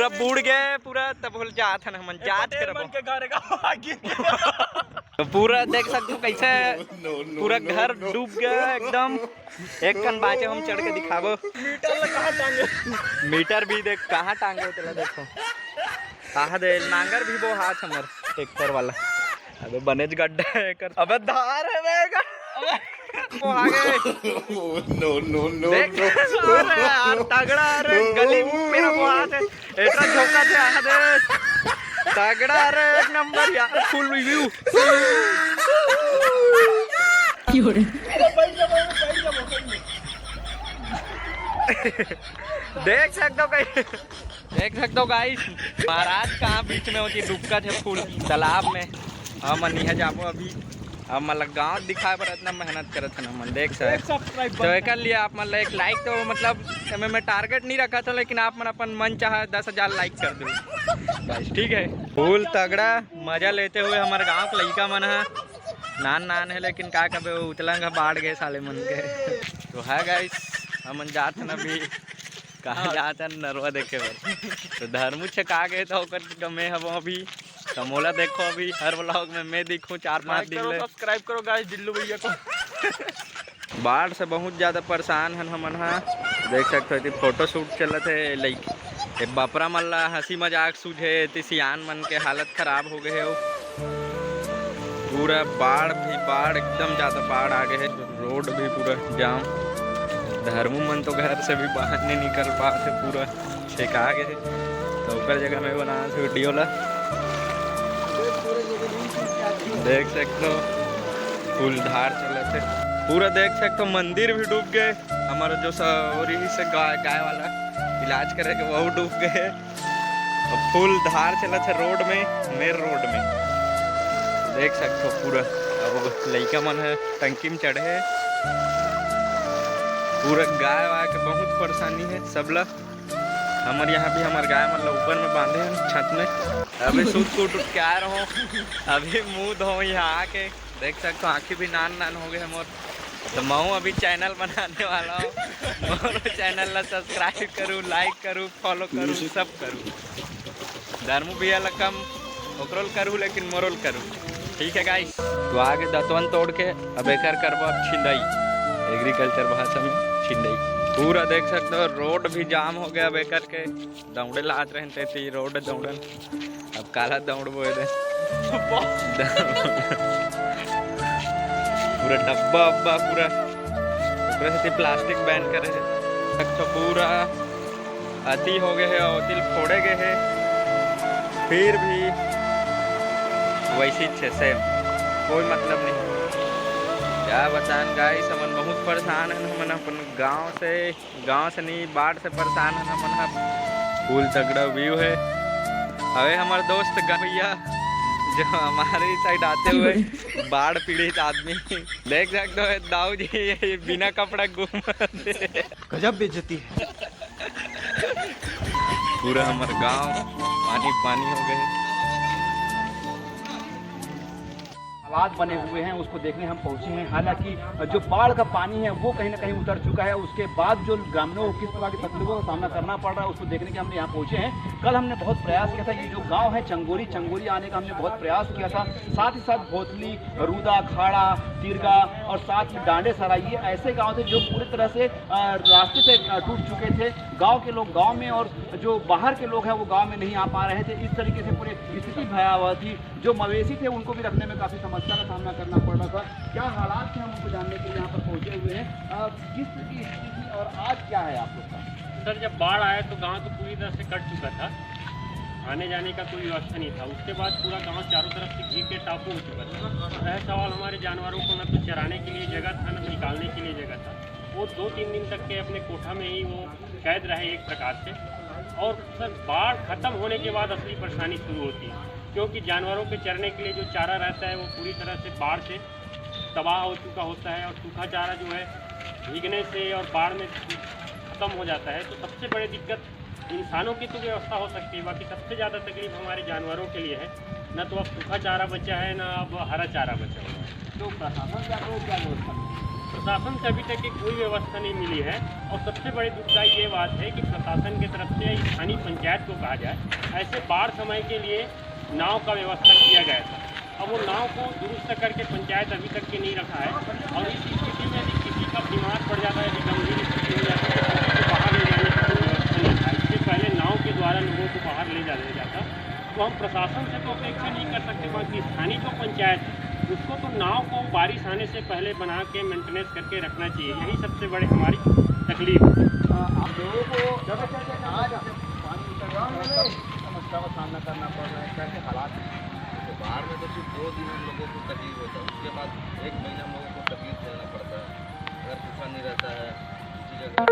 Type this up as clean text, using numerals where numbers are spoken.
जब बूढ़ गए पूरा तब बोल जात है हम जात तो पूरा देख सकते हो कैसे पूरा घर डूब गया एकदम। एक कन बाचे हम चढ़ के दिखाबो मीटर भी देख कहाँ टांगे तेरा देखो कहाँ दे नांगर भी वो हाथ हमार ट्रैक्टर वाला। अबे बनेज गड्ढा है कर अबे धार है बेगा वो आ गए नो नो नो यार तगड़ा रे गली मेरा वो हाथ है एटा झोंका थे आ दे तगड़ा रे एक नंबर यार फुल रिव्यू देख सकते हो गाइस महाराज कहाँ बीच में होती डुबका थे फुल तालाब में। हम नहीं जाबो अभी अब मतलब गाँव दिखाए पर इतना मेहनत करत है ना मन देख सकते तो एक लिए आप मतलब एक लाइक तो मतलब मैं टारगेट नहीं रखा था लेकिन आप मन अपन मन चाहे 10,000 लाइक कर दो गाइस ठीक है। फुल तगड़ा मजा लेते हुए हमारे गाँव के लड़का मन है नान है लेकिन क्या कभी उतलंग बाढ़ गए साले मन के तो है गाइस हम जाते ना अभी कहाँ जाते हैं नरवा देखे पर तो धर्मू से कहा गए तो गमे हम अभी समोला देखो अभी हर व्लॉग में मैं दिखूँ 4-5 दिन सब्सक्राइब करो गाइस दिल्लू भैया को। बाढ़ से बहुत ज़्यादा परेशान है हम देख सकते हो फोटो शूट चलत है लइक बापरा मल्ला हंसी मजाक सूझे सियान मन के हालत खराब हो गए हो पूरा बाढ़ एकदम ज़्यादा बाढ़ आ गए है रोड भी पूरा जाम। धर्मू मन तो घर से भी बाहर नहीं निकल पाते पूरा छेका गए तो ऊपर जगह में बना वीडियो ला देख सकते हो फुल धार चले थे पूरा देख सकते हो मंदिर भी डूब गए हमारा जो सौरी से गाय वाला इलाज करेंगे वो डूब गए और फुल धार चला थे रोड में मेन रोड में देख सकते हो पूरा। अब लड़का मन है टंकी में चढ़े है पूरा गाय वाय के बहुत परेशानी है सब लोग हमारे यहाँ भी हमारे गाय मतलब ऊपर में बांधे हैं छत में अभी सूट कूट उठ के आ रहा हूँ अभी मुँह धो यहाँ आके देख सकते हो आँखें भी नान हो गए हमारे तो मैं अभी चैनल बनाने वाला हूँ मोर चैनल ला सब्सक्राइब करूँ लाइक करूँ फॉलो करूँ सब करूँ धर्मू भैया लकम ओकरोल करूँ लेकिन मोरल करूँ ठीक है गाइस। तो आगे दतवन तोड़ के अब एक करबो अब छिंदाई एग्रीकल्चर भाषा में छिंदाई पूरा देख सकते हो रोड भी जाम हो गया बेकर के दौड़े लात रहते थे रोड दौड़न अब काला दौड़ बोए थे पूरा डब्बा अब्बा पूरा से प्लास्टिक बैन करे है तो पूरा अति हो गए है और दिल फोड़े गए है फिर भी वैसी छे सेम कोई मतलब नहीं क्या बताएं गाइस हमन बहुत परेशान है हमन अपन गांव से नहीं बाढ़ से परेशान है हमन फुल तगड़ा व्यू है। अबे हमारे दोस्त भैया जो हमारे साइड आते हुए बाढ़ पीड़ित आदमी देख सकते हो दाऊ जी बिना कपड़ा घूम गजब बेइज्जती है पूरा हमारे गांव पानी हो गए तालाब बने हुए हैं उसको देखने हम पहुंचे हैं। हालांकि जो बाढ़ का पानी है वो कहीं ना कहीं उतर चुका है उसके बाद जो ग्रामीणों को किस तरह की तकलीफों का सामना करना पड़ रहा है उसको देखने के हमने यहाँ पहुंचे हैं। कल हमने बहुत प्रयास किया था ये जो गांव है चंगोरी आने का हमने बहुत प्रयास किया था साथ ही साथ भोतली रूदा खाड़ा तिरगा और साथ में डांडे सराय ये ऐसे गाँव थे जो पूरी तरह से रास्ते से टूट चुके थे। गाँव के लोग गाँव में और जो बाहर के लोग हैं वो गाँव में नहीं आ पा रहे थे। इस तरीके से पूरी स्थिति भयावह थी। जो मवेशी थे उनको भी रखने में काफ़ी समस्या का सामना करना पड़ रहा था। क्या हालात थे हम उनको जानने के लिए यहाँ पर पहुँचे हुए हैं। किस तरह की स्थिति थी और आज क्या है आप लोग का? सर जब बाढ़ आया तो गांव तो पूरी तरह से कट चुका था आने जाने का कोई व्यवस्था नहीं था। उसके बाद पूरा गांव चारों तरफ से घिर के टापू हो चुका था। रह सवाल हमारे जानवरों को न तो चराने के लिए जगह था न निकालने के लिए जगह था। वो 2-3 दिन तक के अपने कोठा में ही वो कैद रहे एक प्रकार से। और सर बाढ़ खत्म होने के बाद असली परेशानी शुरू होती है क्योंकि जानवरों के चरने के लिए जो चारा रहता है वो पूरी तरह से बाढ़ से तबाह हो चुका होता है और सूखा चारा जो है भीगने से और बाढ़ में ख़त्म हो जाता है। तो सबसे बड़ी दिक्कत इंसानों की तो व्यवस्था हो सकती है, बाकी सबसे ज़्यादा तकलीफ हमारे जानवरों के लिए है। न तो अब सूखा चारा बचा है न अब हरा चारा बचा हुआ है। तो प्रशासन से आपको क्या व्यवस्था प्रशासन से अभी तक की कोई व्यवस्था नहीं मिली है। और सबसे बड़ी दुखदाई ये बात है कि प्रशासन की तरफ से स्थानीय पंचायत को कहा जाए, ऐसे बाढ़ समय के लिए नाव का व्यवस्था किया गया था। अब वो नाव को दुरुस्त करके पंचायत अभी तक के नहीं रखा है। और इस स्थिति में यदि किसी का बीमार पड़ जाता है, यदि गंभीर स्थिति हो जाती है, तो किसी को बाहर ले जाने की कोई व्यवस्था नहीं था। इससे पहले नाव के द्वारा लोगों को बाहर ले जाया जाता। तो हम प्रशासन से तो अपेक्षा नहीं कर सकते, बाकी स्थानीय जो पंचायत है उसको तो नाव को बारिश आने से पहले बना के मेंटेनेंस करके रखना चाहिए। यही सबसे बड़ी हमारी तकलीफ है। आप लोगों को पानी समस्या का सामना करना पड़ रहा है, कैसे हालात हैं? बाहर में तो सिर्फ 2 दिन हम लोगों को तकलीफ होता है, उसके बाद 1 महीना हम लोगों को तकलीफ झेलना पड़ता है। अगर सूखा नहीं रहता है, किसी जगह